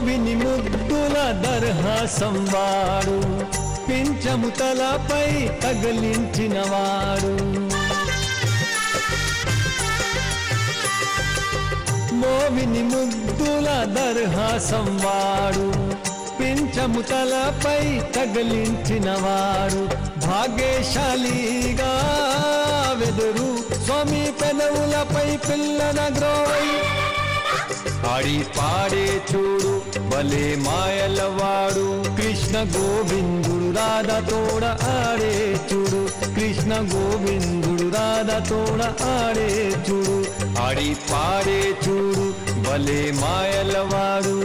మోవిని ముద్దుల దర్హాసం వాడు పించము తలపై తగిలించినవాడు మోవిని ముద్దుల దర్హాసం వాడు పించము తలపై తగిలించినవాడు భాగ్యశాలిగా వెదురు స్వామి పెదవులపై పిల్లన గ్రోవై ఆడి పాడే చూడు భలే మాయలవాడు కృష్ణ గోవిందుడు రాధ తోడ ఆడే చూడు కృష్ణ గోవిందుడు రాధ తోడ ఆడే చూడు ఆడి పాడే చూడు భలే మాయలవాడు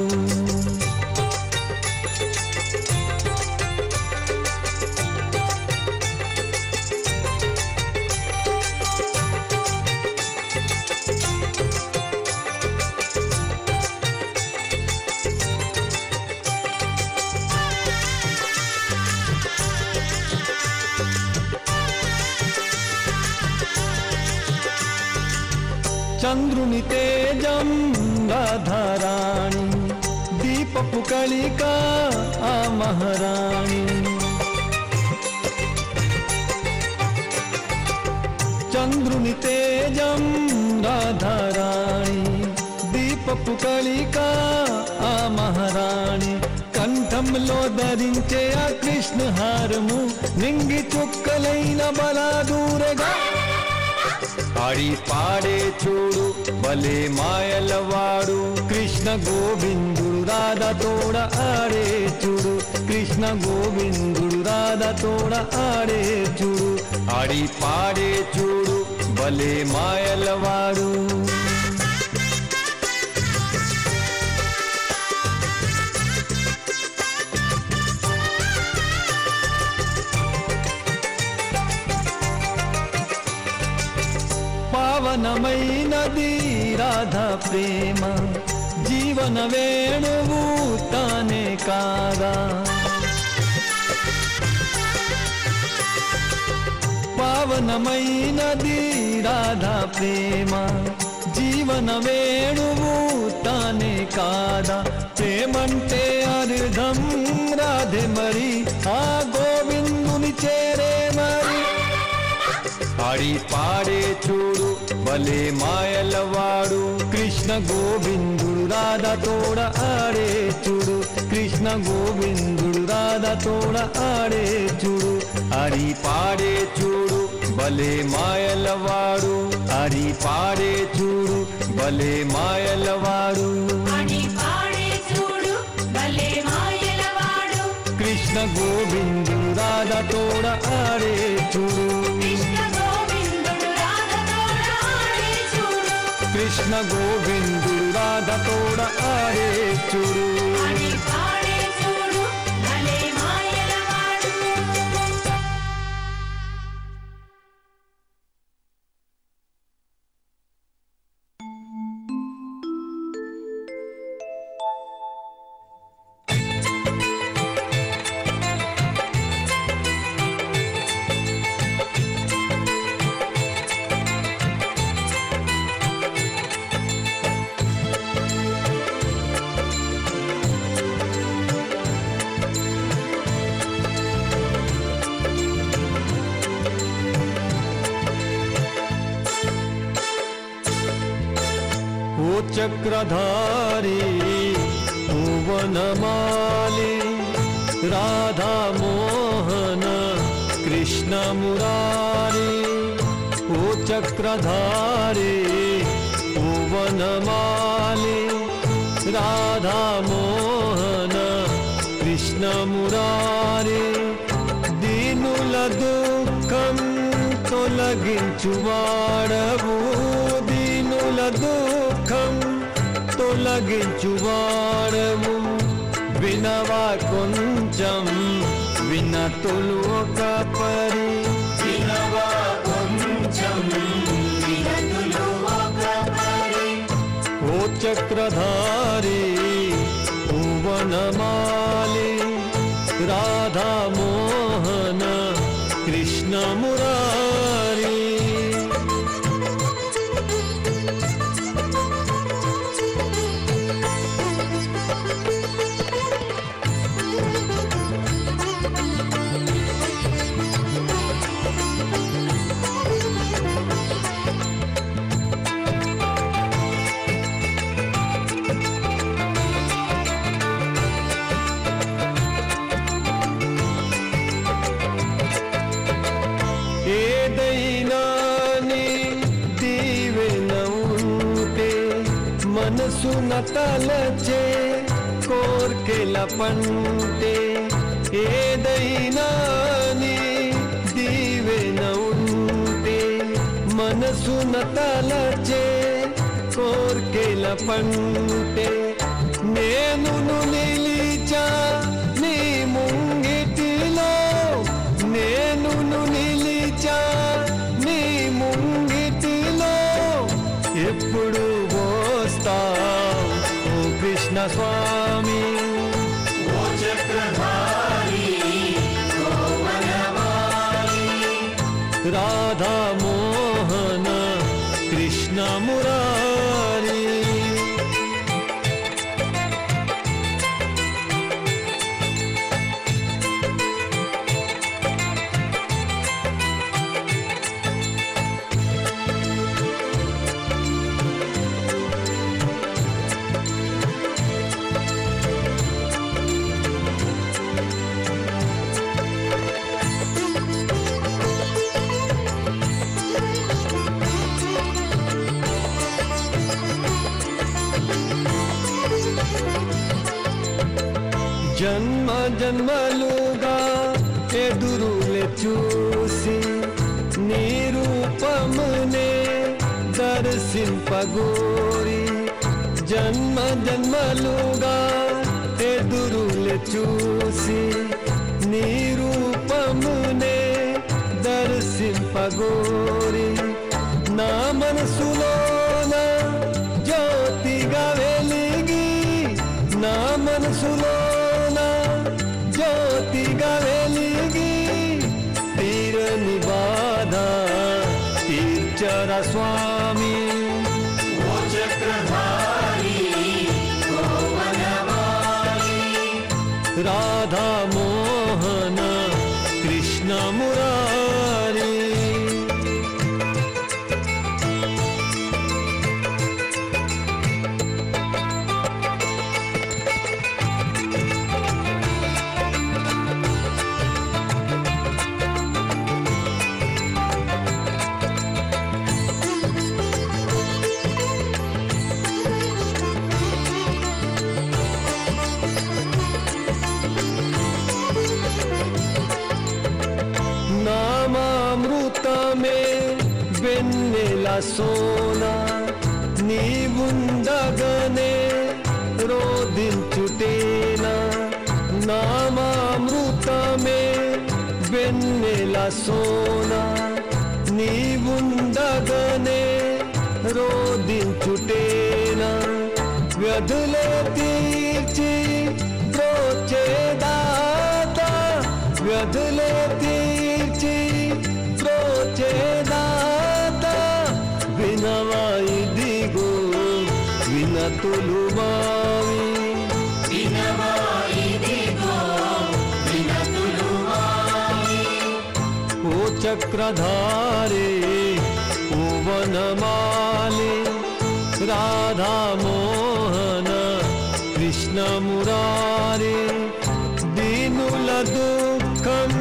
చంద్రుని తేజం రాధారాణి దీపపు కళిక ఆ మహారాణి చంద్రుని తేజం రాధారాణి దీపపు కళిక ఆ మహారాణి కంఠంలో ధరించే ఆ కృష్ణ హారము నింగి చుక్కలైన బలాదూరగా ఆడి పాడే చూడు భలే మాయలవాడు కృష్ణ గోవిందుడు రాధ తోడ ఆడే చూడు కృష్ణ గోవిందుడు రాధ తోడ ఆడే చూడు ఆడి పాడే చూడు భలే మాయలవాడు పావనమైనది రాధా ప్రేమ జీవన వేణువు తానే కాగా పావనమైనది రాధా ప్రేమ జీవన వేణువు తానే కాదా ప్రేమంటే అర్థం రాధే మరి ఆ గోవిందుని చేరే మరి ఆడి పాడే చూడు భలే మాయలవాడు కృష్ణ గోవిందుడు రాధ తోడ ఆడే చూడు కృష్ణ గోవిందుడు రాధ తోడ ఆడే చూడు ఆడి పాడే చూడు భలే మాయలవాడు ఆడి పాడే చూడు భలే మాయలవాడు కృష్ణ గోవిందుడు రాధ తోడ ఆడే చూడు కృష్ణ గోవిందుడు రాధ తోడ ఆడే చూడు चक्रधारी भुवनमाली राधा मोहन कृष्ण मुरारी ओ चक्रधारी भुवनमाली राधा मोहन कृष्ण मुरारी दीनुल दुःखं तొలగించువాడవు దీనుల దుఃఖం తొలగించువాడవు వినవా కొంచెం వినతులు ఒక పరి వినవా కొంచెం వినతులు ఒక పరి ఓ చక్రధారి భువనమాలి రాధా మోహన కృష్ణ మురారి మనసున తలచే కోర్కెల పంటే ఏదైనా నీ దీవెన ఉంటే మనసున తలచే కోర్కెల పంటే నేను నిలిచా నీ ముంగిటిలో నేను నిలిచా నీ ముంగిటిలో ఎప్పుడు వస్తావు ఓ కృష్ణ స్వామి ఓ చక్రధారి ఓ వనమాలి రాధా మోహన కృష్ణ మురారి జన్మ జన్మలుగా ఎదురులే చూసి నీ రూపమునే దర్శింపగోరి జన్మ జన్మలుగా ఎదురులే చూసి నీ రూపమునే దర్శింపగోరి నా మనసులోన జ్యోతిగా వెలిగి నా మనసులోన జ్యోతిగా వెలిగి తీరని బాధ తీర్చరా స్వామి ఓ చక్రధారి ఓ వనమాలి రాధా మోహన కృష్ణ మురారి నామామృతమే వెన్నెల సోనా నీవుండగనే రోదించుటేనా నామామృతమే వెన్నెల సోనా నీవుండగనే రోదించుటేనా వ్యధులే తీర్చి ప్రోచేదాత వ్యధులే తీర్చి ప్రోచేదాత వినవా ఇదిగో వినతులు మావి వినవా ఇదిగో వినతులు మావి ఓ చక్రధారి ఓ వనమాలి రాధా మోహన కృష్ణ మురారి దీనుల దుఃఖం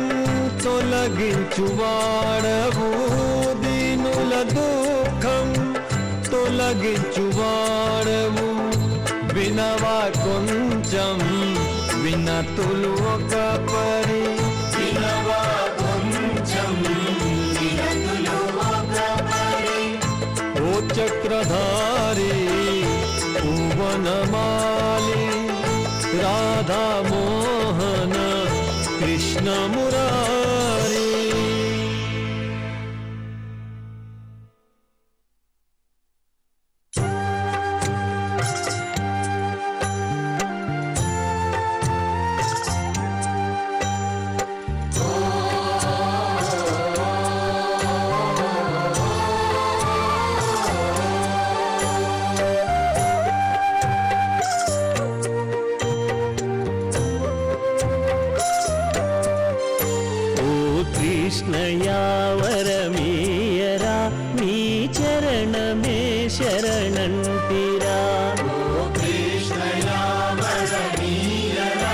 తొలగించువాడవు దీనుల దుఃఖం తొలగించువాడవు వినవా కొంచెం వినతులు ఒక పరి వినవా కొంచెం వినతులు ఒక పరి ఓ చక్రధారి ఓ వనమాలి రాధా మోహన కృష్ణ మురారి కృష్ణయావరమీయరా నీ చరణమే శరణంటిరా ఓ కృష్ణయావరమీయరా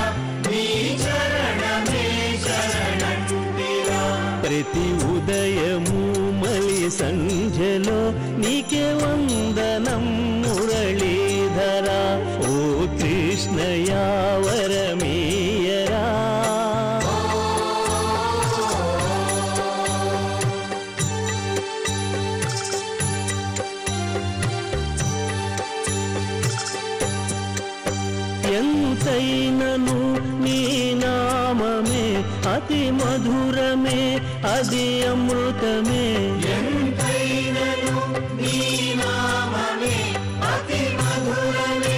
నీ చరణమే శరణంటిరా ప్రతి ఉదయము మలి సంధ్యలో నీకే వందనం మురళీధర ఎంతైనను నీ నామమే అతి మధురమే అది అమృతమే ఎంతైనను నీ నామమే అతి మధురమే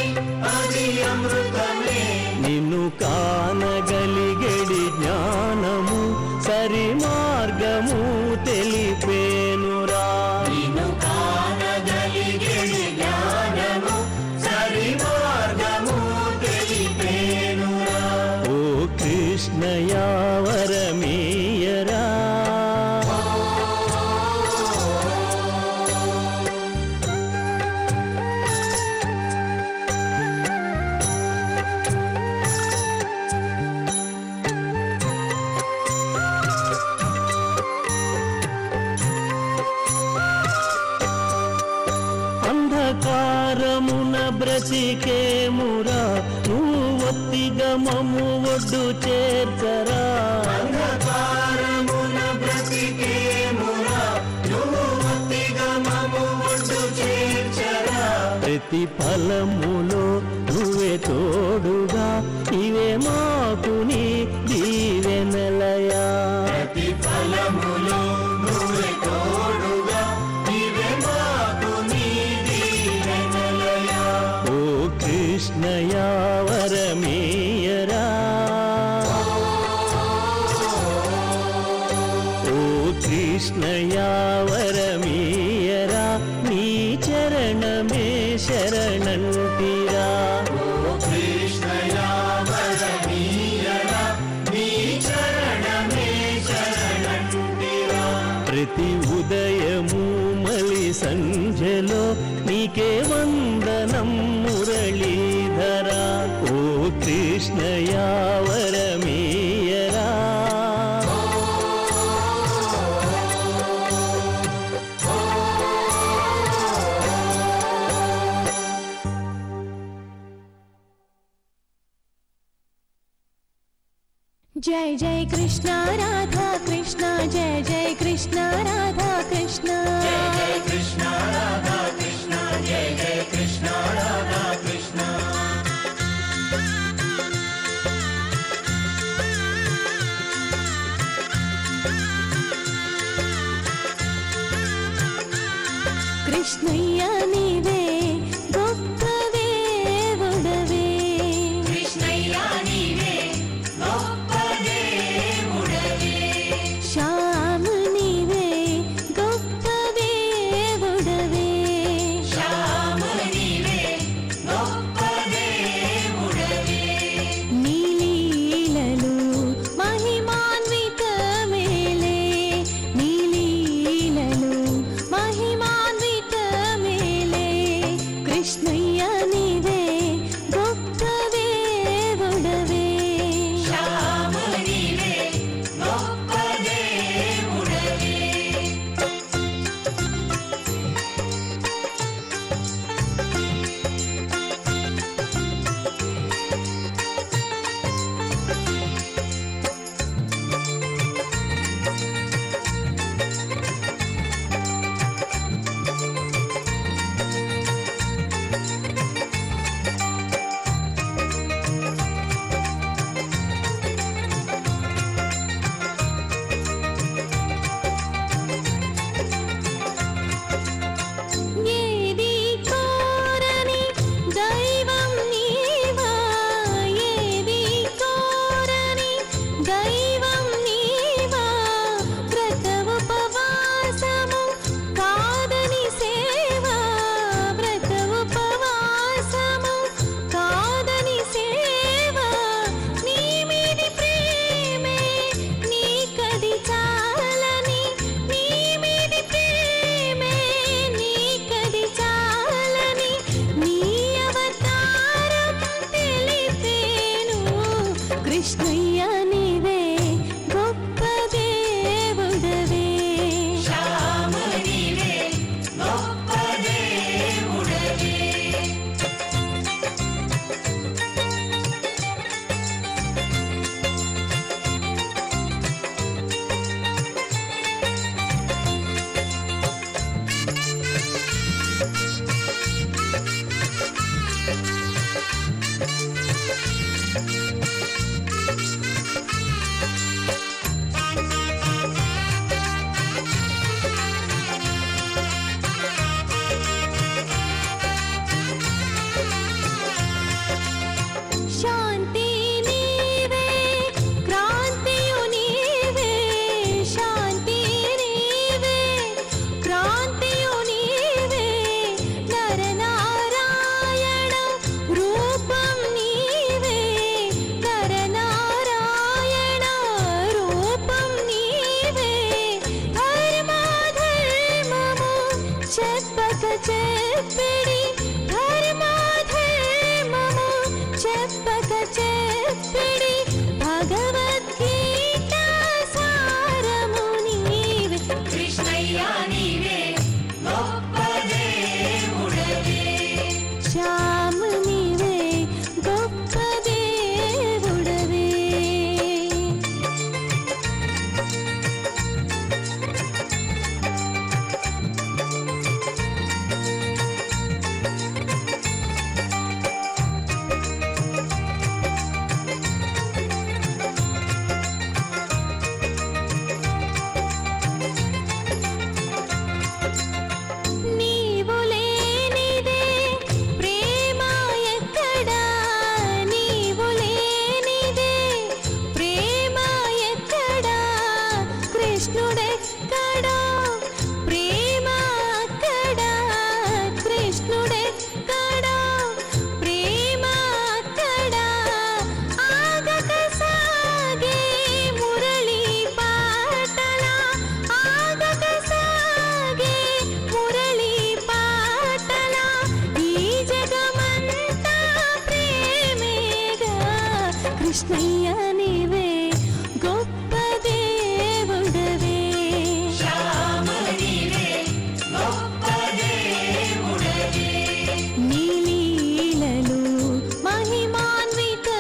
అది అమృతమే నిన్ను కానగలిగెడి జ్ఞానము సరి మార్గము తెలిపేనురా నిన్ను కానగలిగెడి జ్ఞానము సరి మార్గము తెలిపేనురా ఓ కృష్ణయ వరమీయరా అంధకారమున బ్రతికేమురా నువ్వు ఒత్తిగా మమ్ము ఒడ్డు చేర్చరా అంధకారమున బ్రతికేమురా నువ్వు ఒత్తిగా మమ్ము ఒడ్డు చేర్చరా ప్రతి ఫలములో నువ్వే తోడుగా ఇవే మాకు నీ దీవెనలయా ప్రతి ఫలములో నువ్వే తోడుగా ఇవే మాకు నీ దీవెనలయా ఓ కృష్ణయ వరమీయరా ఓ కృష్ణయ వరమీయరా నీ చరణమే శరణంటిరా ఓ కృష్ణయా వరమీయరా నీ చరణమే శరణంటిరా ప్రతి ఉదయము మలి సంధ్యలో నీకే వందనం మురళీధరా ఓ కృష్ణయ వరమీయరా जय जय कृष्ण राधा कृष्ण जय जय कृष्ण राधा कृष्ण जय जय कृष्ण राधा कृष्ण जय जय कृष्ण राधा कृष्ण कृष्णय्य नीवे गोप्प దేవుడవే कृष्णय्य नीवे गोप्प దేవుడవే శ్యామ నీవే గొప్ప దేవుడవే శ్యామ నీవే గొప్ప దేవుడవే నీ లీలలు మహిమాన్వితమేలే నీ లీలలు మహిమాన్వితమేలే చెప్పక చెప్పిడి ధర్మాధర్మము చెప్పక చెప్పిడి భగవద్గీత సారము నీవే కృష్ణయ్య నీవే గొప్ప దేవుడవే శ్యామ నీవే గొప్ప దేవుడవే నీవు లేనిదే ప్రేమ ఎక్కడా నీవు లేనిదే ప్రేమ ఎక్కడా కృష్ణుడెక్కడా ప్రేమ అక్కడా కృష్ణుడెక్కడా ప్రేమ అక్కడా ఆగక సాగే మురళీ పాటల ఆగక సాగే మురళీ పాటల ఈ జగమంతా ప్రేమేగా కృష్ణయ్య నీవే గొప్ప దేవుడవే శ్యామ నీవే గొప్ప దేవుడవే నీ లీలలు మహిమాన్వితమేలే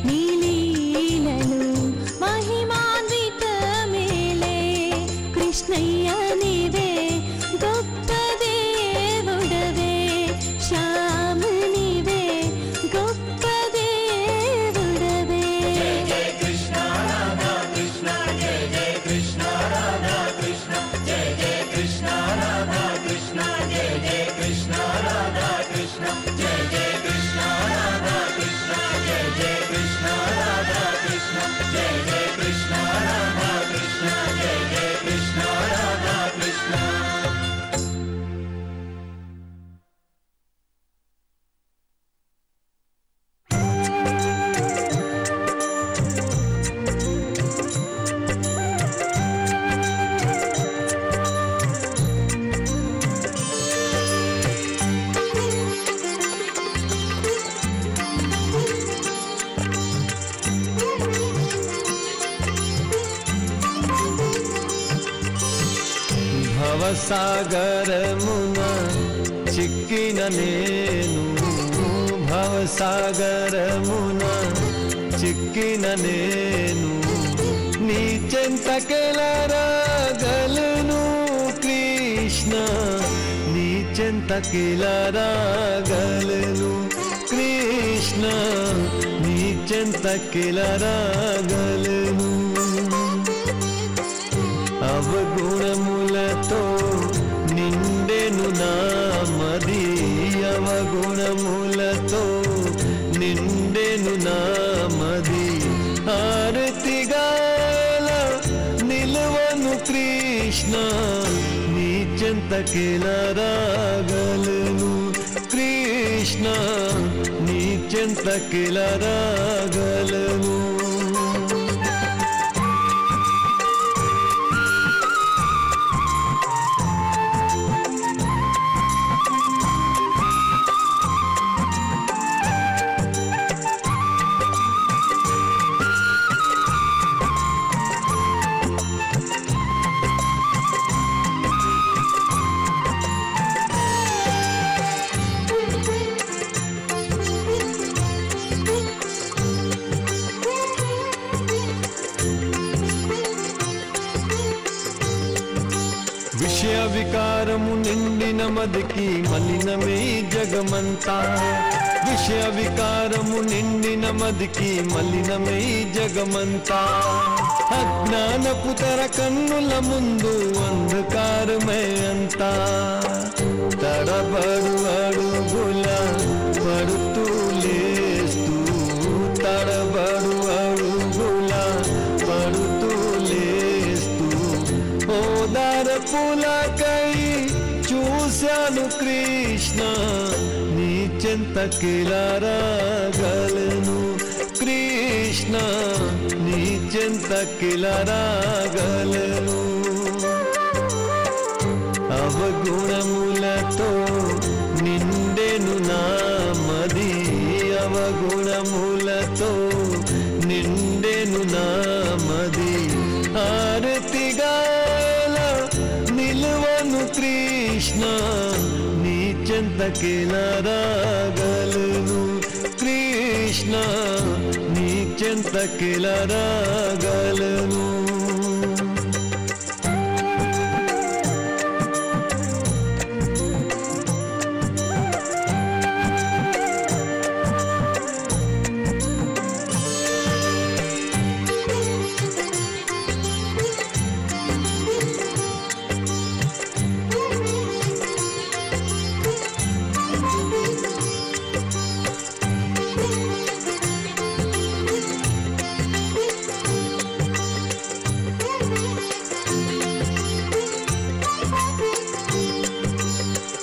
నీ లీలలు మహిమాన్వితమేలే కృష్ణయ్య నీవే గొప్ప దేవుడవే శ్యామ నీవే గొప్ప దేవుడవే జయ కృష్ణ రాధా కృష్ణ జయ జయ కృష్ణ రాధా కృష్ణ జయ జయ కృష్ణ రాధా కృష్ణ జయ జయ కృష్ణ రాధా కృష్ణ జయ జయ కృష్ణ రాధా కృష్ణ జయ జయ కృష్ణ రాధా కృష్ణ జయ జయ కృష్ణ రాధా కృష్ణ జయ జయ కృష్ణ రాధా కృష్ణ భవసాగరమున చిక్కిన నేను భవసాగరమున చిక్కిన నేను నీ చెంతకెలరాగలను కృష్ణ నీ చెంతకెలరాగలను కృష్ణ నీ చెంతకెలరాగలను అవగుణములతో నిండెను నామది అవగుణములతో నిండెను నామది ఆరతిగాల నిలువను కృష్ణ నీ చెంతకెలరాగలను కృష్ణ నీ చెంతకెలరాగలను విషయ వికారము నిండిన మదికి మలినమే జగమంతా విషయ వికారము నిండిన మదికి మలినమే జగమంతా అజ్ఞానపు తెర కన్నుల ముందు అంధకారమే అంతా తడబడు అడుగుల పడుతూ లేస్తూ తడబడు అడుగుల పడుతూ లేస్తూ ఓదార పులకై చూశాను కృష్ణ నీ చెంతకిలరాగలను కృష్ణ నీ చెంతకిలరాగలను అవగుణములతో నిండెను నామది అవగుణములతో నిండెను నామది ఆరతిగాల నిలువను కృష్ణ నీ చెంతకెలా రాగలను కృష్ణ నీ చెంతకెలా రాగలను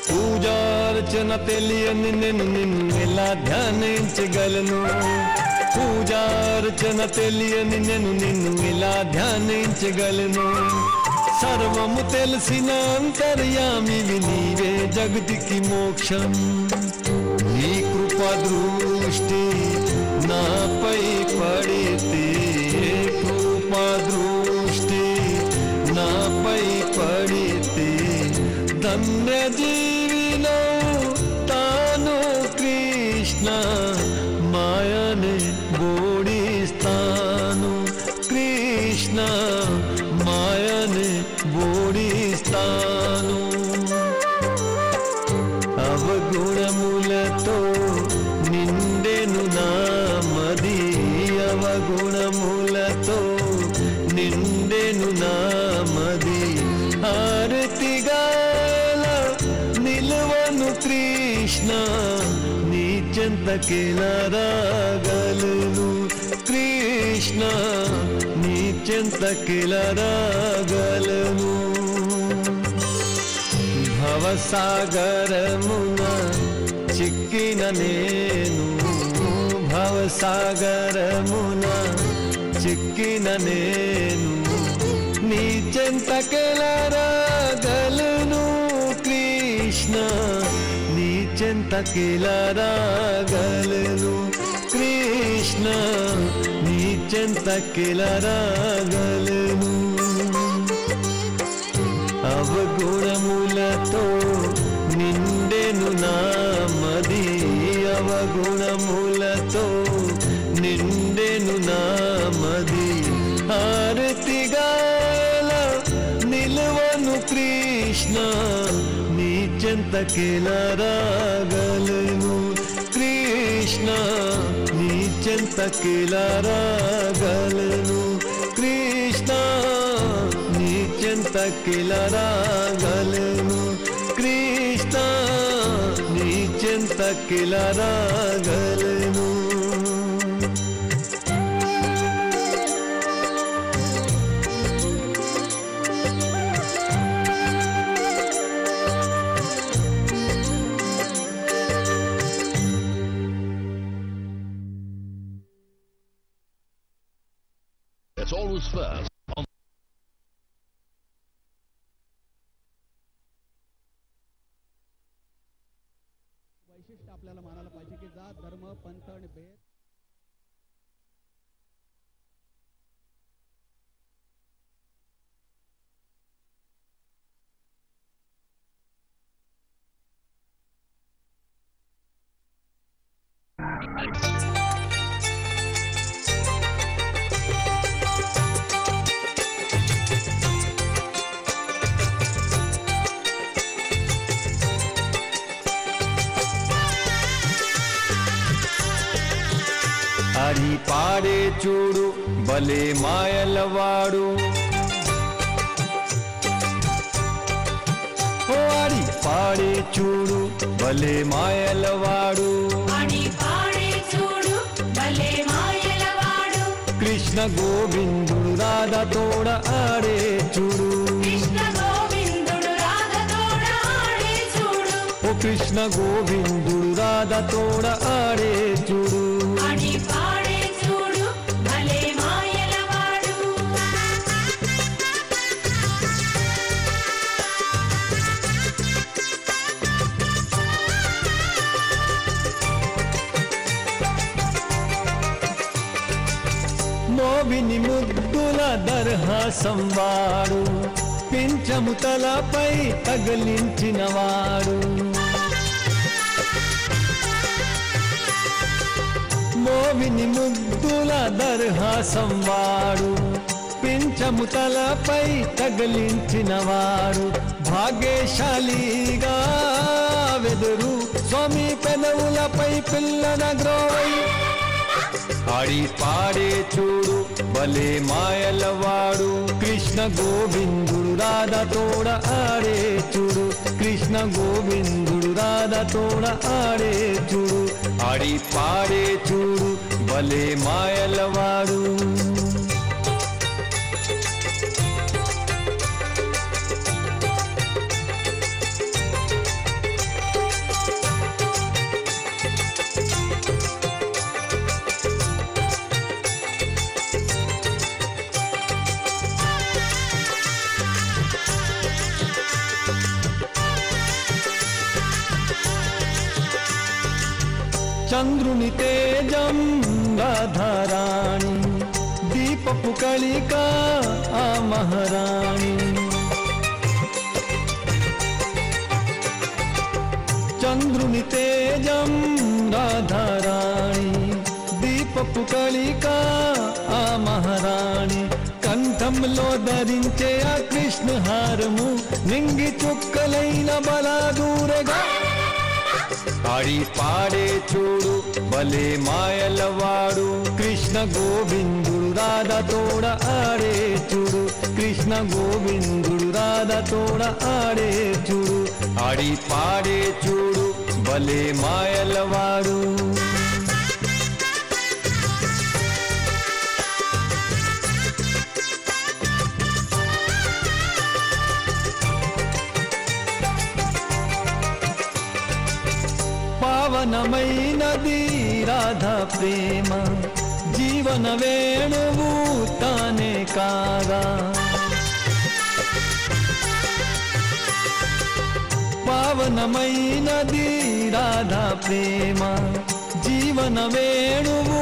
పూజార్చన తెలియని నేను నిన్ను ఎలా ధ్యానించగలను పూజార్చన తెలియని నేను నిన్ను ఎలా ధ్యానించగలను సర్వము తెలిసిన అంతర్యామివి నీవే జగతికి మోక్షం నీ కృపా దృష్టి నాపై పడితే కృపా దృష్టి నాపై పడితే ధన్య జీవిలో తాను కృష్ణ మాయనే బోడిస్తాను కృష్ణ మాయనే బోడిస్తాను అవగుణములతో నిండెను నామది అవగుణములతో నిండెను నామది ఆరతిగాల నిలువను కృష్ణ నీ చెంతకెలా రాగలను కృష్ణ నీ చెంతకెలా రాగలను భవసాగరమున చిక్కిన నేను భవసాగరమున చిక్కిన నేను నీ చెంతకెలా రాగలను కృష్ణ నీ చెంతకెలా రాగలను కృష్ణ నీ చెంతకెలా రాగలను అవగుణములతో నిండెను నామది అవగుణములతో నిండెను నామది ఆరతిగాల నిలువను కృష్ణ నీ చెంతకెలా రాగలను కృష్ణ నీ చెంతకెలా రాగలను కృష్ణ నీ చెంతకెలా రాగలను కృష్ణ నీ చెంతకెలా రాగలను It's always first. वैशिष्ट्य आपल्याला मानायला पाहिजे की जात धर्म पंथ आणि भेद హరి పాడే చూడు భలే మాయలవాడు ఓ హరి పాడే చూడు భలే మాయలవాడు కృష్ణ గోవిందుడు రాధా తోడ ఆడే చూడు ఓ కృష్ణ గోవిందుడు రాధా తోడ ఆడే చూడు మోవిని ముద్దుల దర్హాసం వాడు పింఛము తలపై తగిలించినవాడు మోవిని ముద్దుల దర్హాసం వాడు పింఛము తలపై తగిలించినవాడు భాగ్యశాలిగా వెదురు స్వామి పెదవులపై పిల్లన గ్రోవై ఆడి పాడే చూడు భలే మాయలవాడు కృష్ణ గోవిందుడు రాధతోడ ఆడే చూడు కృష్ణ గోవిందుడు రాధతోడ ఆడే చూడు ఆడి పాడే చూడు భలే మాయలవాడు చంద్రుని తేజం రాధారాణి దీపపు కళిక ఆ మహారాణి చంద్రుని తేజం రాధారాణి దీపపు కళిక ఆ మహారాణి కంఠంలో ధరించే ఆ కృష్ణ హారము నింగి చుక్కలైన బలాదూరగా ఆడి పాడే చూడు భలే మాయలవాడు కృష్ణ గోవిందుడు రాధతోడ ఆడే చూడు కృష్ణ గోవిందుడు రాధతోడ ఆడే చూడు ఆడి పాడే చూడు భలే మాయలవాడు పావనమైనది రాధా ప్రేమ జీవన వేణువు తానే కాగా పావనమైనది రాధా ప్రేమ జీవన వేణువు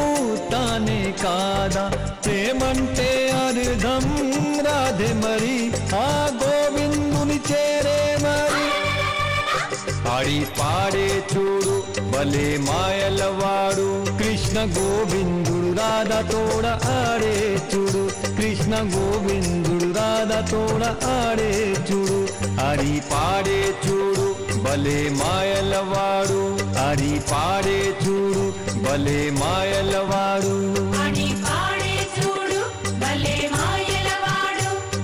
తానే కాదా ప్రేమంటే అర్థం రాధే మరి ఆ గోవిందుని చేరే మరి ఆడి పాడే చూడు భలే మాయలవాడు కృష్ణ గోవిందుడు రాధతోడ ఆడే చూడు కృష్ణ గోవిందుడు రాధతోడ ఆడే చూడు ఆడి పాడే చూడు భలే మాయలవాడు ఆడి పాడే చూడు భలే మాయలవాడు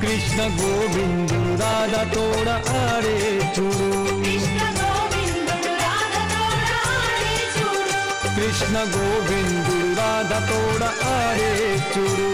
కృష్ణ గోవిందుడు రాధతోడ ఆడే చూడు కృష్ణ గోవిందుడు రాధతోడ ఆడే చూడు